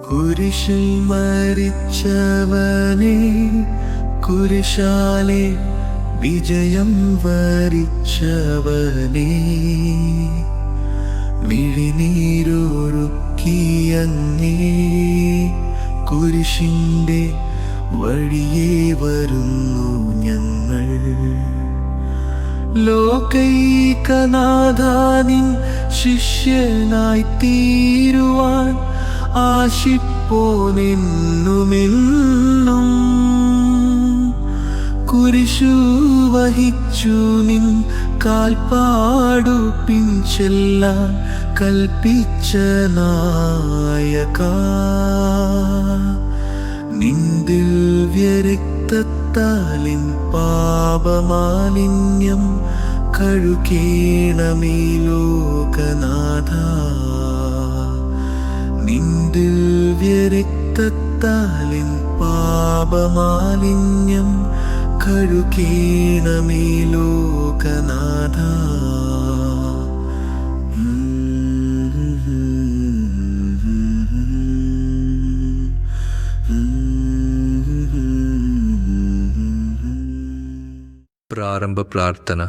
കുരിശിൽ മരിച്ചവനെ, കുരിശാലെ വിജയം വരിച്ചവനെ, മിഴിനീരൊഴുക്കിയങ്ങേ കുരിശിൻ്റെ വഴിയേ വരുന്നു ഞങ്ങൾ. ലോകൈകനാഥാനിൻ ശിഷ്യനായി തീരുവാൻ ആശിപ്പോനെന്നുമെന്നും. കുരിശു വഹിച്ചു നിൻ കാൽപ്പാടു പിൻചെല്ലാൻ കൽപ്പിച്ച നായക, നിൻ ദിവ്യരക്തത്താലിൻ പാപമാലിന്യം കഴുകേണമേ ലോകനാഥ. നിൻ ദിവ്യരക്തത്താലിൻ പാപമാലിന്യം കഴുകേണമേ ലോകനാഥ. പ്രാരംഭ പ്രാർത്ഥന.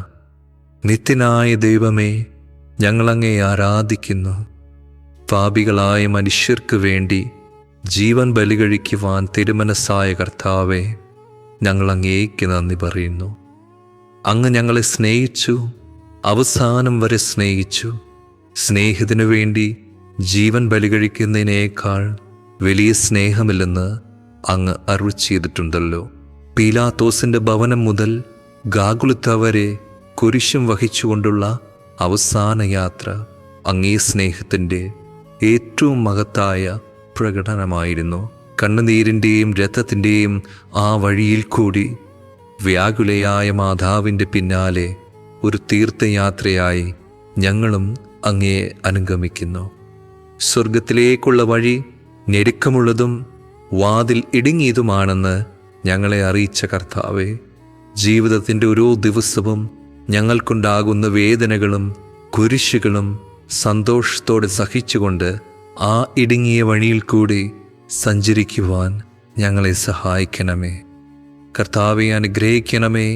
നിത്യനായ ദൈവമേ, ഞങ്ങളങ്ങേ ആരാധിക്കുന്നു. പാപികളായ മനുഷ്യർക്ക് വേണ്ടി ജീവൻ ബലികഴിക്കുവാൻ തിരുമനസ്സായ കർത്താവേ, ഞങ്ങളങ്ങേക്ക് നന്ദി പറയുന്നു. അങ്ങ് ഞങ്ങളെ സ്നേഹിച്ചു, അവസാനം വരെ സ്നേഹിച്ചു. സ്നേഹത്തിനു വേണ്ടി ജീവൻ ബലികഴിക്കുന്നതിനേക്കാൾ വലിയ സ്നേഹമില്ലെന്ന് അങ്ങ് അരുളി ചെയ്തിട്ടുണ്ടല്ലോ. പീലാത്തോസിൻ്റെ ഭവനം മുതൽ ഗാഗുൽത്ത വരെ കുരിശും വഹിച്ചുകൊണ്ടുള്ള അവസാന യാത്ര അങ്ങേ സ്നേഹത്തിൻ്റെ ഏറ്റവും മഹത്തായ പ്രകടനമായിരുന്നു. കണ്ണുനീരിൻ്റെയും രക്തത്തിൻ്റെയും ആ വഴിയിൽ കൂടി വ്യാകുലയായ മാതാവിൻ്റെ പിന്നാലെ ഒരു തീർത്ഥയാത്രയായി ഞങ്ങളും അങ്ങയെ അനുഗമിക്കുന്നു. സ്വർഗത്തിലേക്കുള്ള വഴി ഞെരുക്കമുള്ളതും വാതിൽ ഇടുങ്ങിയതുമാണെന്ന് ഞങ്ങളെ അറിയിച്ച കർത്താവേ, ജീവിതത്തിൻ്റെ ഓരോ ദിവസവും ഞങ്ങൾക്കുണ്ടാകുന്ന വേദനകളും കുരിശുകളും സന്തോഷത്തോടെ സഹിച്ചുകൊണ്ട് ആ ഇടുങ്ങിയ വഴിയിൽ കൂടി സഞ്ചരിക്കുവാൻ ഞങ്ങളെ സഹായിക്കണമേ. കർത്താവെ അനുഗ്രഹിക്കണമേ.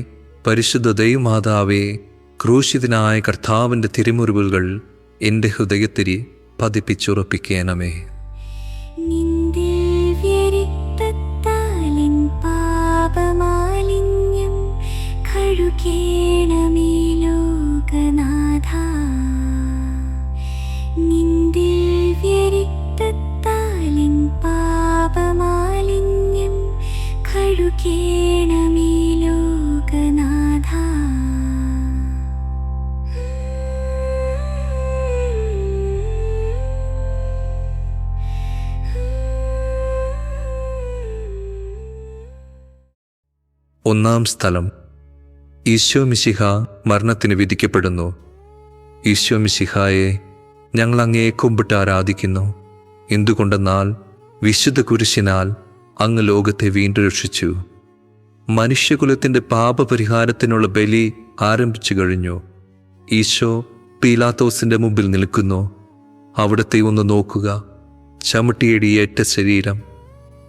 പരിശുദ്ധ ദൈവമാതാവേ, ക്രൂശിതനായ കർത്താവിൻ്റെ തിരുമുറിവുകൾ എൻ്റെ ഹൃദയത്തിൽ പതിപ്പിച്ചുറപ്പിക്കണമേ. കഴുകേണമേ ലോകനാഥ, നിൻ ദിവ്യരക്തത്താലിൻ പാപമാലിന്യം കഴുകേണമേ ലോകനാഥ. ഒന്നാം സ്ഥലം. ഈശോ മിശിഹ മരണത്തിന് വിധിക്കപ്പെടുന്നു. ഈശോ മിശിഹായെ ഞങ്ങൾ അങ്ങയെ കുമ്പിട്ട് ആരാധിക്കുന്നു. എന്തുകൊണ്ടെന്നാൽ വിശുദ്ധ കുരിശിനാൽ അങ്ങ് ലോകത്തെ വീണ്ടും രക്ഷിച്ചു. മനുഷ്യകുലത്തിൻ്റെ പാപപരിഹാരത്തിനുള്ള ബലി ആരംഭിച്ചു കഴിഞ്ഞു. ഈശോ പീലാത്തോസിൻ്റെ മുമ്പിൽ നിൽക്കുന്നു. അവിടത്തെ ഒന്ന് നോക്കുക. ചവിട്ടിയടിയേറ്റ ശരീരം,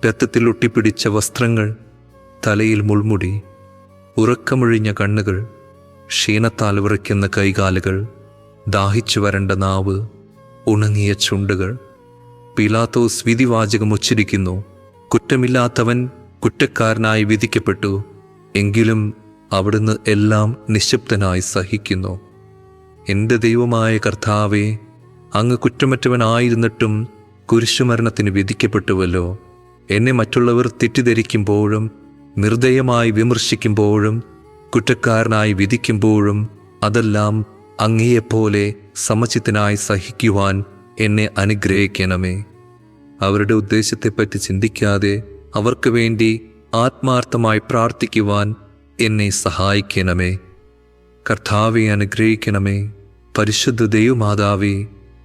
രക്തത്തിൽ ഒട്ടിപ്പിടിച്ച വസ്ത്രങ്ങൾ, തലയിൽ മുൾമുടി, ഉറക്കമൊഴിഞ്ഞ കണ്ണുകൾ, ക്ഷീണത്താൽ വിറയ്ക്കുന്ന കൈകാലുകൾ, ദാഹിച്ചു വരണ്ട നാവ്, ഉണങ്ങിയ ചുണ്ടുകൾ. പീലാത്തോസ് വിധിവാചകം ഉച്ചരിക്കുന്നു. കുറ്റമില്ലാത്തവൻ കുറ്റക്കാരനായി വിധിക്കപ്പെട്ടു. എങ്കിലും അവിടുന്ന് എല്ലാം നിശബ്ദനായി സഹിക്കുന്നു. എൻ്റെ ദൈവമായ കർത്താവേ, അങ്ങ് കുറ്റമറ്റവനായിരുന്നിട്ടും കുരിശുമരണത്തിന് വിധിക്കപ്പെട്ടുവല്ലോ. എന്നെ മറ്റുള്ളവർ തെറ്റിദ്ധരിക്കുമ്പോഴും നിർദ്ദയമായി വിമർശിക്കുമ്പോഴും കുറ്റക്കാരനായി വിധിക്കുമ്പോഴും അതെല്ലാം അങ്ങയെപ്പോലെ സമചിത്തനായി സഹിക്കുവാൻ എന്നെ അനുഗ്രഹിക്കണമേ. അവരുടെ ഉദ്ദേശത്തെപ്പറ്റി ചിന്തിക്കാതെ അവർക്ക് വേണ്ടി ആത്മാർത്ഥമായി പ്രാർത്ഥിക്കുവാൻ എന്നെ സഹായിക്കണമേ. കർത്താവെ അനുഗ്രഹിക്കണമേ. പരിശുദ്ധ ദൈവമാതാവേ,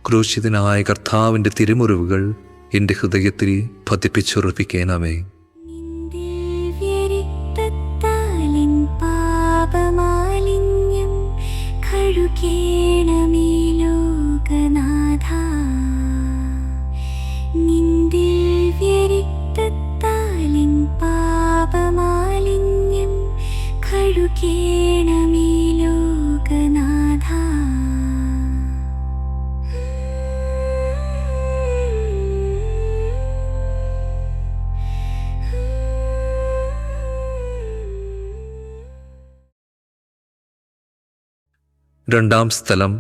ക്രൂശിതനായ കർത്താവിൻ്റെ തിരുമുറിവുകൾ എൻ്റെ ഹൃദയത്തിൽ പതിപ്പിച്ചുറപ്പിക്കണമേ. പാപമാലിന്യം കഴുകേണമേ ലോകനാഥ, നിൻ രണ്ടാം സ്ഥലം,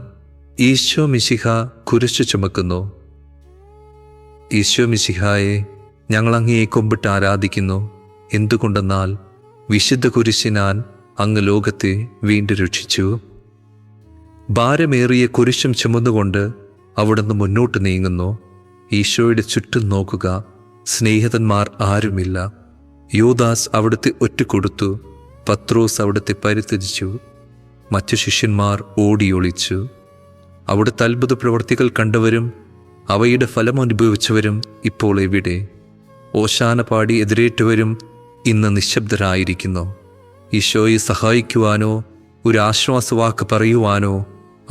ഈശോ മിശിഹ കുരിശു ചുമക്കുന്നു. ഈശോ മിശിഹായെ, ഞങ്ങൾ അങ്ങയെ കുമ്പിട്ട് ആരാധിക്കുന്നു. എന്തുകൊണ്ടെന്നാൽ വിശുദ്ധ കുരിശിനാൽ അങ്ങ് ലോകത്തെ വീണ്ടും രക്ഷിച്ചു. ഭാരമേറിയ കുരിശും ചുമന്നുകൊണ്ട് അവിടുന്ന് മുന്നോട്ട് നീങ്ങുന്നു. ഈശോയുടെ ചുറ്റും നോക്കുക, സ്നേഹിതന്മാർ ആരുമില്ല. യൂദാസ് അവിടുത്തെ ഒറ്റുകൊടുത്തു. പത്രോസ് അവിടുത്തെ പരിത്യജിച്ചു. മറ്റു ശിഷ്യന്മാർ ഓടിയൊളിച്ചു. അവിടുത്തെ അത്ഭുത പ്രവർത്തികൾ കണ്ടവരും അവയുടെ ഫലം അനുഭവിച്ചവരും ഇപ്പോൾ എവിടെ? ഓശാന പാടി എതിരേറ്റവരും ഇന്ന് നിശബ്ദരായിരിക്കുന്നു. ഈശോയെ സഹായിക്കുവാനോ ഒരു ആശ്വാസവാക്ക് പറയുവാനോ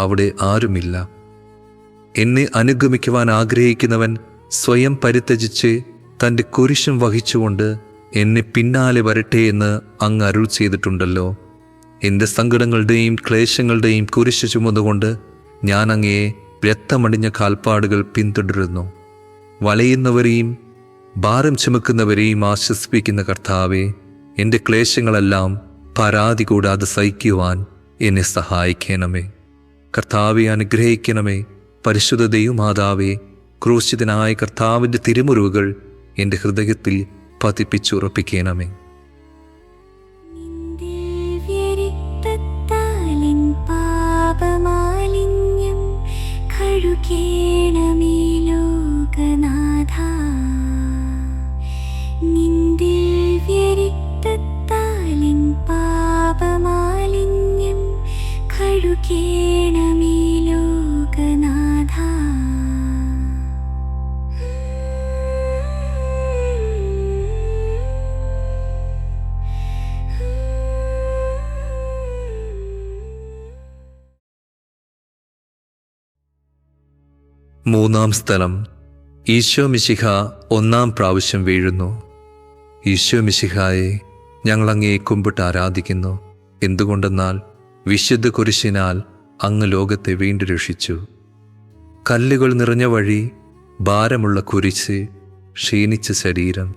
അവിടെ ആരുമില്ല. എന്നെ അനുഗമിക്കുവാൻ ആഗ്രഹിക്കുന്നവൻ സ്വയം പരിത്യജിച്ച് തൻ്റെ കുരിശും വഹിച്ചുകൊണ്ട് എന്നെ പിന്നാലെ വരട്ടെ എന്ന് അങ്ങ് അരുൾ ചെയ്തിട്ടുണ്ടല്ലോ. എൻ്റെ സങ്കടങ്ങളുടെയും ക്ലേശങ്ങളുടെയും കുരിശ് ചുമന്നുകൊണ്ട് ഞാൻ അങ്ങയെ രക്തമണിഞ്ഞ കാൽപ്പാടുകൾ പിന്തുടരുന്നു. വലയുന്നവരെയും ഭാരം ചുമക്കുന്നവരെയും ആശ്വസിപ്പിക്കുന്ന കർത്താവെ, എൻ്റെ ക്ലേശങ്ങളെല്ലാം പരാതി കൂടാതെ സഹിക്കുവാൻ എന്നെ സഹായിക്കണമേ. കർത്താവെ, അനുഗ്രഹിക്കണമേ. പരിശുദ്ധ ദൈവമാതാവേ, ക്രൂശിതനായ കർത്താവിൻ്റെ തിരുമുറിവുകൾ എൻ്റെ ഹൃദയത്തിൽ പതിപ്പിച്ചുറപ്പിക്കണമേ. ദിവ്യരക്തത്താലിൻ പാപമാലിന്യം കഴുകേണമേ ലോകനാഥാ. നിൻ ദിവ്യരക്തത്താലിൻ പാപമാലിന്യം കഴുകേണമേ ലോകനാഥാ. മൂന്നാം സ്ഥലം, ഈശോ മിശിഹ ഒന്നാം പ്രാവശ്യം വീഴുന്നു. ഈശോ മിശിഹായെ, ഞങ്ങൾ അങ്ങയെ കുമ്പിട്ട് ആരാധിക്കുന്നു. എന്തുകൊണ്ടെന്നാൽ വിശുദ്ധ കുരിശിനാൽ അങ്ങ് ലോകത്തെ വീണ്ടും രക്ഷിച്ചു. കല്ലുകൾ നിറഞ്ഞ വഴി, ഭാരമുള്ള കുരിശ്, ക്ഷീണിച്ച ശരീരം,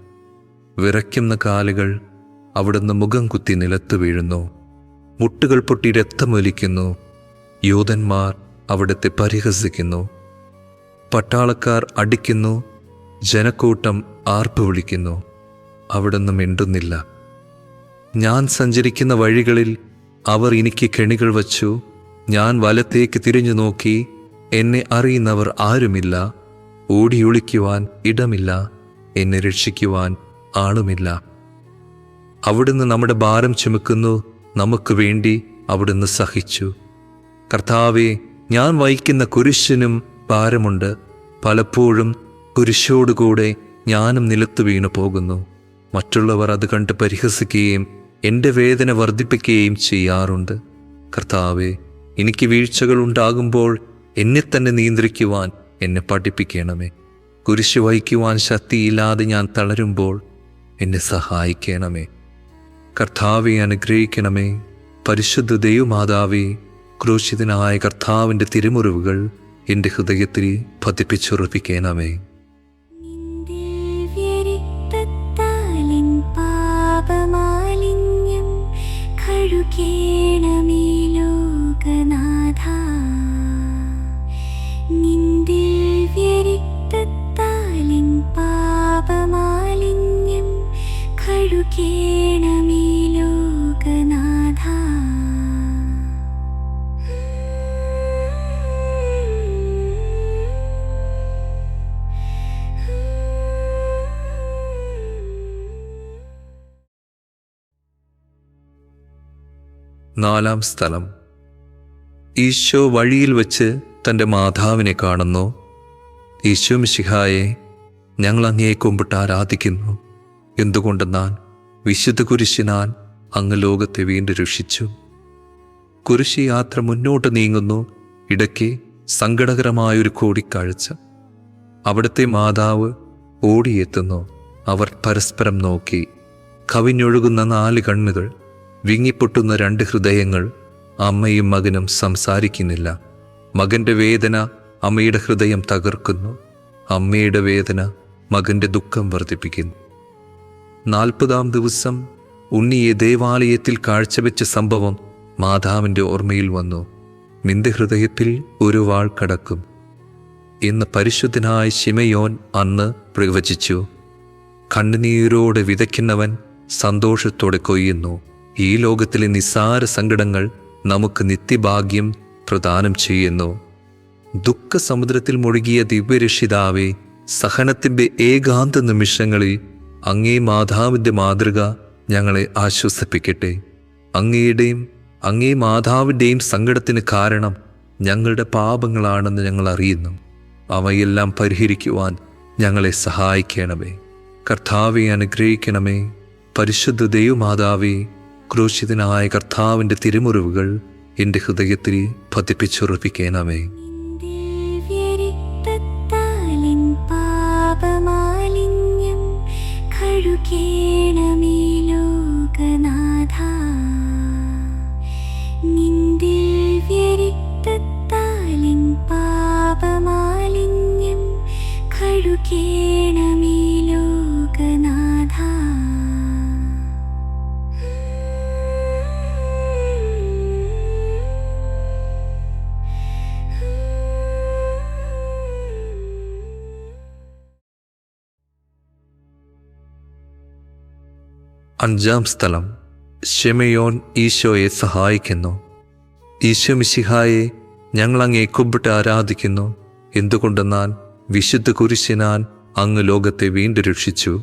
വിറയ്ക്കുന്ന കാലുകൾ, അവിടുന്ന് മുഖം കുത്തി നിലത്ത് വീഴുന്നു. മുട്ടുകൾ പൊട്ടി രക്തമൊലിക്കുന്നു. യൂതന്മാർ അവിടുത്തെ പരിഹസിക്കുന്നു. പട്ടാളക്കാർ അടിക്കുന്നു. ജനക്കൂട്ടം ആർപ്പ് വിളിക്കുന്നു. അവിടുന്ന് മിണ്ടുന്നില്ല. ഞാൻ സഞ്ചരിക്കുന്ന വഴികളിൽ അവർ എനിക്ക് കെണികൾ വച്ചു. ഞാൻ വലത്തേക്ക് തിരിഞ്ഞു നോക്കി. എന്നെ അറിയുന്നവർ ആരുമില്ല. ഓടിയൊളിക്കുവാൻ ഇടമില്ല. എന്നെ രക്ഷിക്കുവാൻ ആളുമില്ല. അവിടുന്ന് നമ്മുടെ ഭാരം ചുമക്കുന്നു. നമുക്ക് വേണ്ടി അവിടുന്ന് സഹിച്ചു. കർത്താവെ, ഞാൻ വഹിക്കുന്ന കുരിശിനും ഭാരമുണ്ട്. പലപ്പോഴും കുരിശോടുകൂടെ ഞാനും നിലത്തു വീണു പോകുന്നു. മറ്റുള്ളവർ അത് കണ്ട് പരിഹസിക്കുകയും എൻ്റെ വേദന വർദ്ധിപ്പിക്കുകയും ചെയ്യാറുണ്ട്. കർത്താവെ, എനിക്ക് വീഴ്ചകൾ ഉണ്ടാകുമ്പോൾ എന്നെ തന്നെ നിയന്ത്രിക്കുവാൻ എന്നെ പഠിപ്പിക്കണമേ. കുരിശ് വഹിക്കുവാൻ ശക്തിയില്ലാതെ ഞാൻ തളരുമ്പോൾ എന്നെ സഹായിക്കണമേ. കർത്താവെ, അനുഗ്രഹിക്കണമേ. പരിശുദ്ധ ദൈവമാതാവേ, ക്രൂശിതനായ കർത്താവിൻ്റെ തിരുമുറിവുകൾ എൻ്റെ ഹൃദയത്തിൽ പതിപ്പിച്ചുറപ്പിക്കണമേ. ദിവ്യരക്തത്താലിൻ പാപമാലിന്യം കഴുകേണമേ ലോകനാഥാ. നിൻ ദിവ്യരക്തത്താലിൻ പാപമാലിന്യം കഴുകേണമേ ലോകനാഥാ. നാലാം സ്ഥലം, ഈശോ വഴിയിൽ വച്ച് തൻ്റെ മാതാവിനെ കാണുന്നു. ഈശോ മിശിഹായെ, ഞങ്ങൾ അങ്ങയെ കുമ്പിട്ട് ആരാധിക്കുന്നു. എന്തുകൊണ്ടെന്നാൽ വിശുദ്ധ കുരിശിനാൽ അങ്ങ് ലോകത്തെ വീണ്ടും രക്ഷിച്ചു. കുരിശ് യാത്ര മുന്നോട്ട് നീങ്ങുന്നു. ഇടയ്ക്ക് സങ്കടകരമായൊരു കൂടിക്കാഴ്ച. അവിടുത്തെ മാതാവ് ഓടിയെത്തുന്നു. അവർ പരസ്പരം നോക്കി. കവിഞ്ഞൊഴുകുന്ന 4 കണ്ണുകൾ, വിങ്ങിപ്പൊട്ടുന്ന 2 ഹൃദയങ്ങൾ. അമ്മയും മകനും സംസാരിക്കുന്നില്ല. മകൻ്റെ വേദന അമ്മയുടെ ഹൃദയം തകർക്കുന്നു. അമ്മയുടെ വേദന മകൻ്റെ ദുഃഖം വർദ്ധിപ്പിക്കുന്നു. 40-ാം ദിവസം ഉണ്ണിയെ ദേവാലയത്തിൽ കാഴ്ചവെച്ച സംഭവം മാതാവിൻ്റെ ഓർമ്മയിൽ വന്നു. നിന്റെ ഹൃദയത്തിൽ ഒരു വാൾ കടക്കും എന്ന് പരിശുദ്ധനായ ശിമയോൻ അന്ന് പ്രവചിച്ചു. കണ്ണുനീരോടെ വിതയ്ക്കുന്നവൻ സന്തോഷത്തോടെ കൊയ്യുന്നു. ഈ ലോകത്തിലെ നിസ്സാര സങ്കടങ്ങൾ നമുക്ക് നിത്യഭാഗ്യം പ്രദാനം ചെയ്യുന്നു. ദുഃഖസമുദ്രത്തിൽ മുഴുകിയ ദിവ്യരക്ഷിതാവേ, സഹനത്തിൻ്റെ ഏകാന്ത നിമിഷങ്ങളിൽ അങ്ങേ മാതാവിൻ്റെ മാതൃക ഞങ്ങളെ ആശ്വസിപ്പിക്കട്ടെ. അങ്ങേ മാതാവിൻ്റെയും സങ്കടത്തിന് കാരണം ഞങ്ങളുടെ പാപങ്ങളാണെന്ന് ഞങ്ങൾ അറിയുന്നു. അവയെല്ലാം പരിഹരിക്കുവാൻ ഞങ്ങളെ സഹായിക്കണമേ. കർത്താവെ അനുഗ്രഹിക്കണമേ. പരിശുദ്ധ ദൈവമാതാവേ, ക്രൂശിതനായ കർത്താവിൻ്റെ തിരുമുറിവുകൾ എൻ്റെ ഹൃദയത്തിൽ പതിപ്പിച്ചുറപ്പിക്കണമേ. ദിവ്യരക്തത്താലിൻ പാപമാലിന്യം കഴുകേണമേ ലോകനാഥാ. നിൻ ദിവ്യരക്തത്താലിൻ പാപമാലിന്യം കഴുകേണമേ ലോകനാഥാ. അഞ്ചാം സ്ഥലം. ശിമയോൻ ഈശോയെ സഹായിക്കുന്നു. ഈശോ മിശിഹായെ, ഞങ്ങൾ അങ്ങേ കുമ്പിട്ട് ആരാധിക്കുന്നു. എന്തുകൊണ്ടെന്നാൽ വിശുദ്ധ കുരിശിനാൽ അങ്ങ് ലോകത്തെ വീണ്ടും രക്ഷിച്ചു.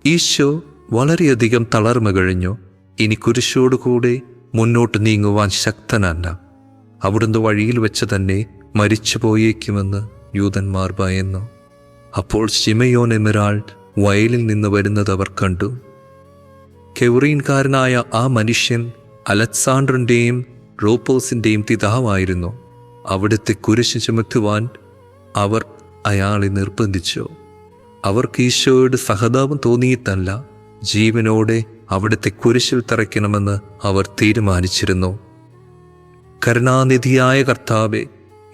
ഈശോ വളരെയധികം തളർമ കഴിഞ്ഞു. ഇനി കുരിശോടുകൂടെ മുന്നോട്ട് നീങ്ങുവാൻ ശക്തനല്ല. അവിടുന്ന് വഴിയിൽ വെച്ച് തന്നെ മരിച്ചു പോയേക്കുമെന്ന് യൂതന്മാർ ഭയന്നു. അപ്പോൾ ശിമയോൻ എന്നൊരാൾ വയലിൽ നിന്ന് വരുന്നത് അവർ കണ്ടു. കെവറീൻകാരനായ ആ മനുഷ്യൻ അലക്സാണ്ടറിൻ്റെയും റോപ്പോസിൻ്റെയും പിതാവായിരുന്നു. അവിടുത്തെ കുരിശ് ചുമത്തുവാൻ അവർ അയാളെ നിർബന്ധിച്ചു. അവർക്ക് ഈശോയോട് സഹതാപം തോന്നിയിട്ടല്ല, ജീവനോടെ അവിടുത്തെ കുരിശിൽ തറയ്ക്കണമെന്ന് അവർ തീരുമാനിച്ചിരുന്നു. കരുണാനിധിയായ കർത്താവെ,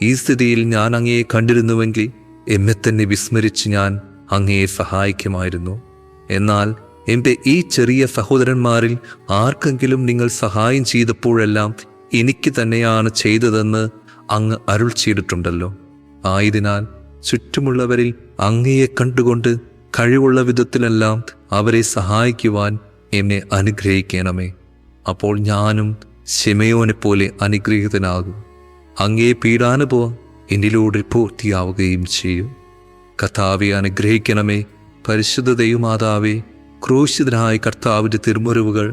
ഈ സ്ഥിതിയിൽ ഞാൻ അങ്ങയെ കണ്ടിരുന്നുവെങ്കിൽ എന്നെ തന്നെ വിസ്മരിച്ച് ഞാൻ അങ്ങയെ സഹായിക്കുമായിരുന്നു. എന്നാൽ എൻ്റെ ഈ ചെറിയ സഹോദരന്മാരിൽ ആർക്കെങ്കിലും നിങ്ങൾ സഹായം ചെയ്തപ്പോഴെല്ലാം എനിക്ക് തന്നെയാണ് ചെയ്തതെന്ന് അങ്ങ് അരുൾ ചെയ്തിട്ടുണ്ടല്ലോ. ആയതിനാൽ ചുറ്റുമുള്ളവരിൽ അങ്ങയെ കണ്ടുകൊണ്ട് കഴിവുള്ള വിധത്തിലെല്ലാം അവരെ സഹായിക്കുവാൻ എന്നെ അനുഗ്രഹിക്കണമേ. അപ്പോൾ ഞാനും ശിമയോനെ പോലെ അനുഗ്രഹീതനാകും. അങ്ങേ പീഡാനുഭവം എന്നിലൂടെ പൂർത്തിയാവുകയും ചെയ്യും. കർത്താവെ അനുഗ്രഹിക്കണമേ. പരിശുദ്ധ ദൈവമാതാവേ, ക്രൂശിതനായ കർത്താവിൻ്റെ തിരുമുറിവുകൾ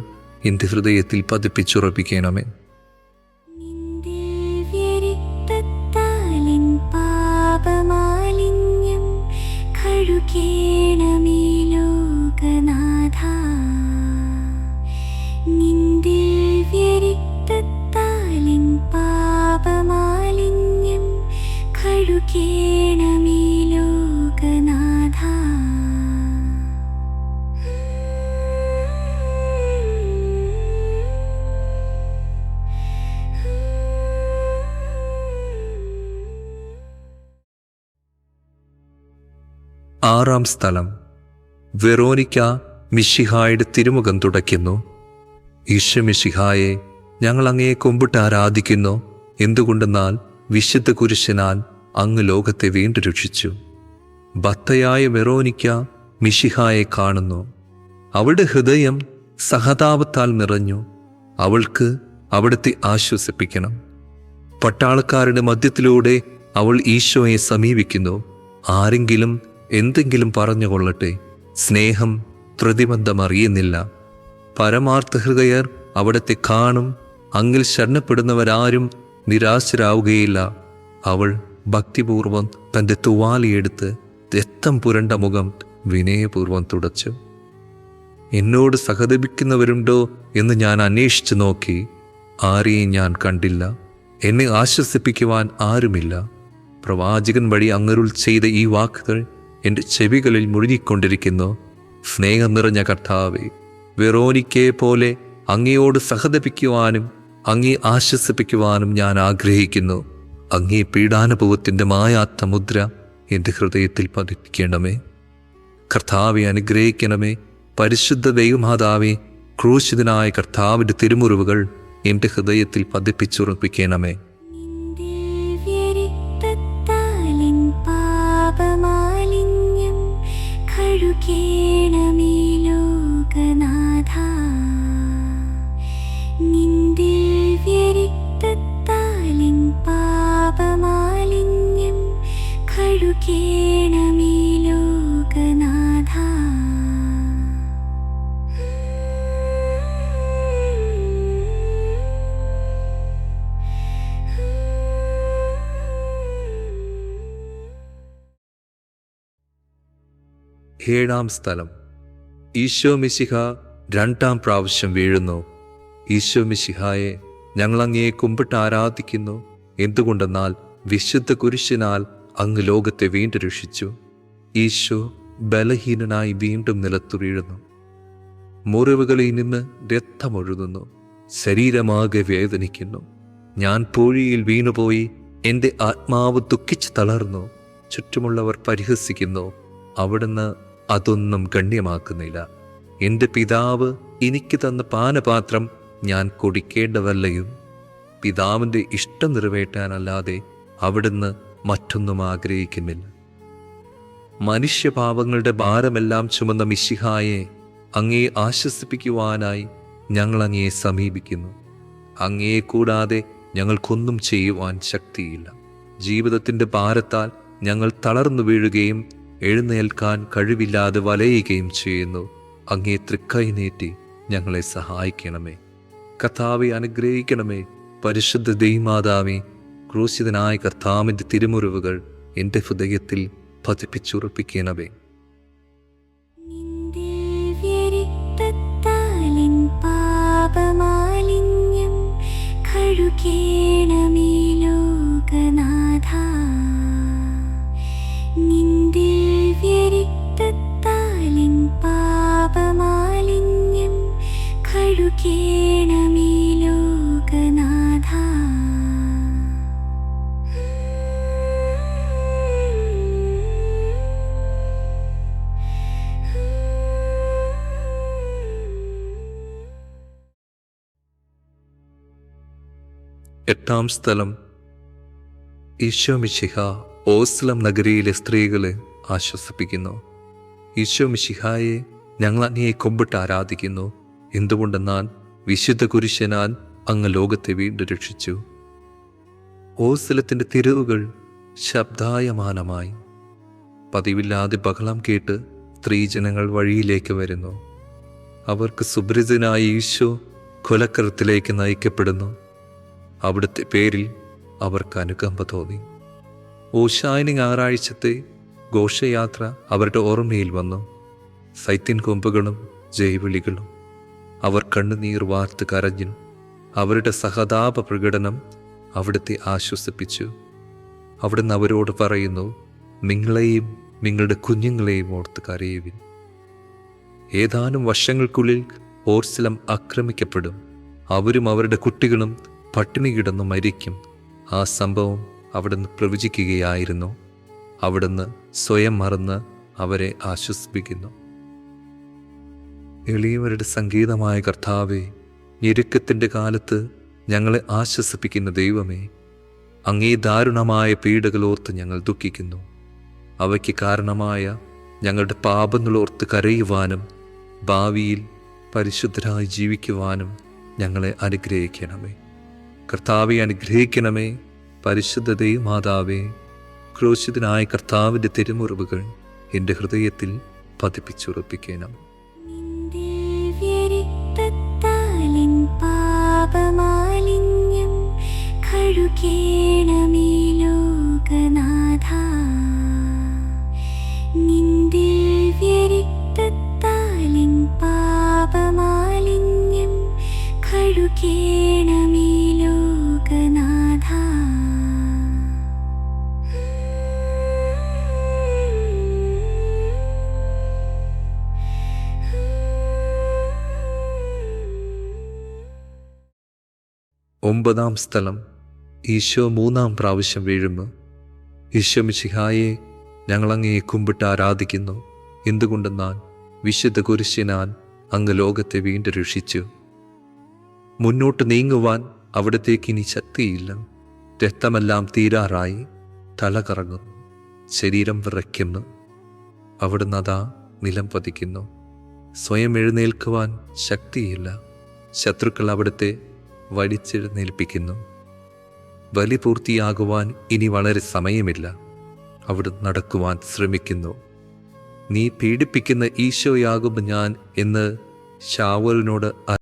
എൻ്റെ ഹൃദയത്തിൽ പതിപ്പിച്ചുറപ്പിക്കണമേ. ദിവ്യരക്തത്താലിൻ പാപമാലിന്യം കഴുകേണമേ ലോകനാഥാ. നിൻ ദിവ്യരക്തത്താലിൻ പാപമാലിന്യം കഴുകേണമേ ലോകനാഥാ. ആറാം സ്ഥലം. വെറോനിക്ക മിശിഹായുടെ തിരുമുഖം തുടയ്ക്കുന്നു. ഈശോ മിശിഹായെ, ഞങ്ങൾ അങ്ങയെ കുമ്പിട്ട് ആരാധിക്കുന്നു. എന്തുകൊണ്ടെന്നാൽ വിശുദ്ധ കുരിശിനാൽ അങ്ങ് ലോകത്തെ വീണ്ടും രക്ഷിച്ചു. ഭക്തയായ വെറോനിക്ക മിശിഹായെ കാണുന്നു. അവളുടെ ഹൃദയം സഹതാപത്താൽ നിറഞ്ഞു. അവൾക്ക് അവിടുത്തെ ആശ്വസിപ്പിക്കണം. പട്ടാളക്കാരുടെ മധ്യത്തിലൂടെ അവൾ ഈശോയെ സമീപിക്കുന്നു. ആരെങ്കിലും എന്തെങ്കിലും പറഞ്ഞുകൊള്ളട്ടെ, സ്നേഹം പ്രതിബന്ധം അറിയുന്നില്ല. പരമാർത്ഥ ഹൃദയർ അവിടത്തെ കാണും. അങ്ങിൽ ശരണപ്പെടുന്നവരാരും നിരാശരാവുകയില്ല. അവൾ ഭക്തിപൂർവം തൻ്റെ തുവാലിയെടുത്ത് രക്തം പുരണ്ട മുഖം വിനയപൂർവം തുടച്ചു. എന്നോട് സഹതപിക്കുന്നവരുണ്ടോ എന്ന് ഞാൻ അന്വേഷിച്ചു നോക്കി. ആരെയും ഞാൻ കണ്ടില്ല. എന്നെ ആശ്വസിപ്പിക്കുവാൻ ആരുമില്ല. പ്രവാചകൻ വഴി അങ്ങരുൾ ചെയ്ത ഈ വാക്കുകൾ എൻ്റെ ചെവികളിൽ മുഴുകിക്കൊണ്ടിരിക്കുന്നു. സ്നേഹം നിറഞ്ഞ കർത്താവേ, വെറോനിക്കയെ പോലെ അങ്ങയോട് സഹതപിക്കുവാനും അങ്ങേ ആശ്വസിപ്പിക്കുവാനും ഞാൻ ആഗ്രഹിക്കുന്നു. അങ്ങേ പീഡാനുഭവത്തിൻ്റെ മായാത്ത മുദ്ര എൻ്റെ ഹൃദയത്തിൽ പതിപ്പിക്കണമേ. കർത്താവെ അനുഗ്രഹിക്കണമേ. പരിശുദ്ധ ദൈവമാതാവേ, ക്രൂശിതനായ കർത്താവിൻ്റെ തിരുമുറിവുകൾ എൻ്റെ ഹൃദയത്തിൽ പതിപ്പിച്ചുറപ്പിക്കണമേ. നിൻ കഴുകേണമേ ലോകനാഥ. നിൻ ദിവ്യരക്തത്താലിൻ പാപമാലിന്യം കഴുകേണമേ ലോകനാഥ. ഏഴാം സ്ഥലം. ഈശോ മിശിഹ രണ്ടാം പ്രാവശ്യം വീഴുന്നു. ഈശോ മിശിഹായെ ഞങ്ങൾ അങ്ങയെ കുമ്പിട്ട് ആരാധിക്കുന്നു. എന്തുകൊണ്ടെന്നാൽ വിശുദ്ധ കുരിശിനാൽ അങ്ങ് ലോകത്തെ വീണ്ടും രക്ഷിച്ചു. ഈശോ ബലഹീനനായി വീണ്ടും നിലത്തു വീഴുന്നു. മുറിവുകളിൽ നിന്ന് രക്തമൊഴുകുന്നു. ശരീരമാകെ വേദനിക്കുന്നു. ഞാൻ പൂഴിയിൽ വീണുപോയി. എൻ്റെ ആത്മാവ് ദുഃഖിച്ച് തളർന്നു. ചുറ്റുമുള്ളവർ പരിഹസിക്കുന്നു. അവിടുന്ന് അതൊന്നും ഗണ്യമാക്കുന്നില്ല. എൻ്റെ പിതാവ് എനിക്ക് തന്ന പാനപാത്രം ഞാൻ കുടിക്കേണ്ടതല്ലയും. പിതാവിൻ്റെ ഇഷ്ടം നിറവേറ്റാനല്ലാതെ അവിടുന്ന് മറ്റൊന്നും ആഗ്രഹിക്കുന്നില്ല. മനുഷ്യപാപങ്ങളുടെ ഭാരമെല്ലാം ചുമന്ന മിശിഹായെ അങ്ങയെ ആശ്വസിപ്പിക്കുവാനായി ഞങ്ങൾ അങ്ങയെ സമീപിക്കുന്നു. അങ്ങയെ കൂടാതെ ഞങ്ങൾക്കൊന്നും ചെയ്യുവാൻ ശക്തിയില്ല. ജീവിതത്തിൻ്റെ ഭാരത്താൽ ഞങ്ങൾ തളർന്നു വീഴുകയും എഴുന്നേൽക്കാൻ കഴിവില്ലാതെ വലയുകയും ചെയ്യുന്നു. അങ്ങേ തൃക്കൈ നീട്ടി ഞങ്ങളെ സഹായിക്കണമേ. കർത്താവെ അനുഗ്രഹിക്കണമേ. പരിശുദ്ധ ദൈവമാതാവേ, ക്രൂശിതനായ കർത്താവിൻ്റെ തിരുമുറിവുകൾ എൻ്റെ ഹൃദയത്തിൽ പതിപ്പിച്ചുറപ്പിക്കണമേ. നിൻ ദിവ്യരക്തത്താലിൻ പാപമാലിന്യം കഴുകേണമേ ലോകനാഥ. നിൻ ദിവ്യരക്തത്താലിൻ പാപമാലിന്യം കഴുകേണമേ ലോകനാഥ. എട്ടാം സ്ഥലം. ഈശോ മിശിഹ ഓസ്ലം നഗരിയിലെ സ്ത്രീകളെ ആശ്വസിപ്പിക്കുന്നു. ഈശോ മിശിഹായെ ഞങ്ങൾ അങ്ങയെ കുമ്പിട്ട് ആരാധിക്കുന്നു. എന്തുകൊണ്ടെന്നാൽ വിശുദ്ധ കുരിശനാൽ അങ്ങ് ലോകത്തെ വീണ്ടും രക്ഷിച്ചു. ഓസ്ലത്തിൻ്റെ തെരുവുകൾ ശബ്ദായമാനമായി. പതിവില്ലാതെ ബഹളം കേട്ട് സ്ത്രീജനങ്ങൾ വഴിയിലേക്ക് വരുന്നു. അവർക്ക് സുപരിചിതനായ ഈശോ കൊലക്കരത്തിലേക്ക് നയിക്കപ്പെടുന്നു. അവിടുത്തെ പേരിൽ അവർക്ക് അനുകമ്പ തോന്നി. ഓശാന ഞായറാഴ്ചത്തെ ഘോഷയാത്ര അവരുടെ ഓർമ്മയിൽ വന്നു. സൈത്തിൻ കൊമ്പുകളും ജൈവിളികളും. അവർ കണ്ണുനീർ വാർത്ത് കരഞ്ഞു. അവരുടെ സഹതാപ പ്രകടനം അവിടുത്തെ ആശ്വസിപ്പിച്ചു. അവിടുന്ന് അവരോട് പറയുന്നു, നിങ്ങളെയും നിങ്ങളുടെ കുഞ്ഞുങ്ങളെയും ഓർത്ത് കരയുവിൻ. ഏതാനും വർഷങ്ങൾക്കുള്ളിൽ ഓർസ്ലം ആക്രമിക്കപ്പെടും. അവരും അവരുടെ കുട്ടികളും പട്ടിണി കിടന്നു മരിക്കും. ആ സംഭവം അവിടുന്ന് പ്രവചിക്കുകയായിരുന്നു. അവിടുന്ന് സ്വയം മറന്ന് അവരെ ആശ്വസിപ്പിക്കുന്നു. എളിയവരുടെ സംഗീതമായ കർത്താവേ, ഞെരുക്കത്തിൻ്റെ കാലത്ത് ഞങ്ങളെ ആശ്വസിപ്പിക്കുന്ന ദൈവമേ, അങ്ങേ ദാരുണമായ പീഡകളോർത്ത് ഞങ്ങൾ ദുഃഖിക്കുന്നു. അവയ്ക്ക് കാരണമായ ഞങ്ങളുടെ പാപങ്ങളോർത്ത് കരയുവാനും ഭാവിയിൽ പരിശുദ്ധരായി ജീവിക്കുവാനും ഞങ്ങളെ അനുഗ്രഹിക്കണമേ. കർത്താവെ അനുഗ്രഹിക്കണമേ. പരിശുദ്ധ ദൈവമാതാവേ, ക്രൂശിതനായ കർത്താവിൻ്റെ തിരുമുറിവുകൾ എൻ്റെ ഹൃദയത്തിൽ പതിപ്പിച്ചുറപ്പിക്കണം. നിൻ ദിവ്യരക്തത്താലിൻ പാപമാലിന്യം കഴുകേണമേ ലോകനാഥ. നിൻ ദിവ്യരക്തത്താലിൻ പാപമാലിന്യം കഴുകേണമേ ലോകനാഥ. ഒമ്പതാം സ്ഥലം. ഈശോ മൂന്നാം പ്രാവശ്യം വീഴുന്നു. ഈശോ മിശിഹായെ ഞങ്ങൾ അങ്ങയെ കുമ്പിട്ട് ആരാധിക്കുന്നു. എന്തുകൊണ്ടെന്നാൽ വിശുദ്ധ കുരിശിനാൽ അങ്ങ് ലോകത്തെ വീണ്ടും രക്ഷിച്ചു. മുന്നോട്ട് നീങ്ങുവാൻ അവിടത്തേക്ക് ഇനി ശക്തിയില്ല. രക്തമെല്ലാം തീരാറായി. തല കറങ്ങുന്നു. ശരീരം വിറയ്ക്കുന്നു. അവിടുന്ന് അതാ നിലം പതിക്കുന്നു. സ്വയം എഴുന്നേൽക്കുവാൻ ശക്തിയില്ല. ശത്രുക്കൾ അവിടുത്തെ വലിച്ചെഴുന്നേൽപ്പിക്കുന്നു. ബലി പൂർത്തിയാകുവാൻ ഇനി വളരെ സമയമില്ല. അവിടുന്ന് നടക്കുവാൻ ശ്രമിക്കുന്നു. നീ പീഡിപ്പിക്കുന്ന ഈശോയാകും ഞാൻ എന്ന് ശാവൂലിനോട്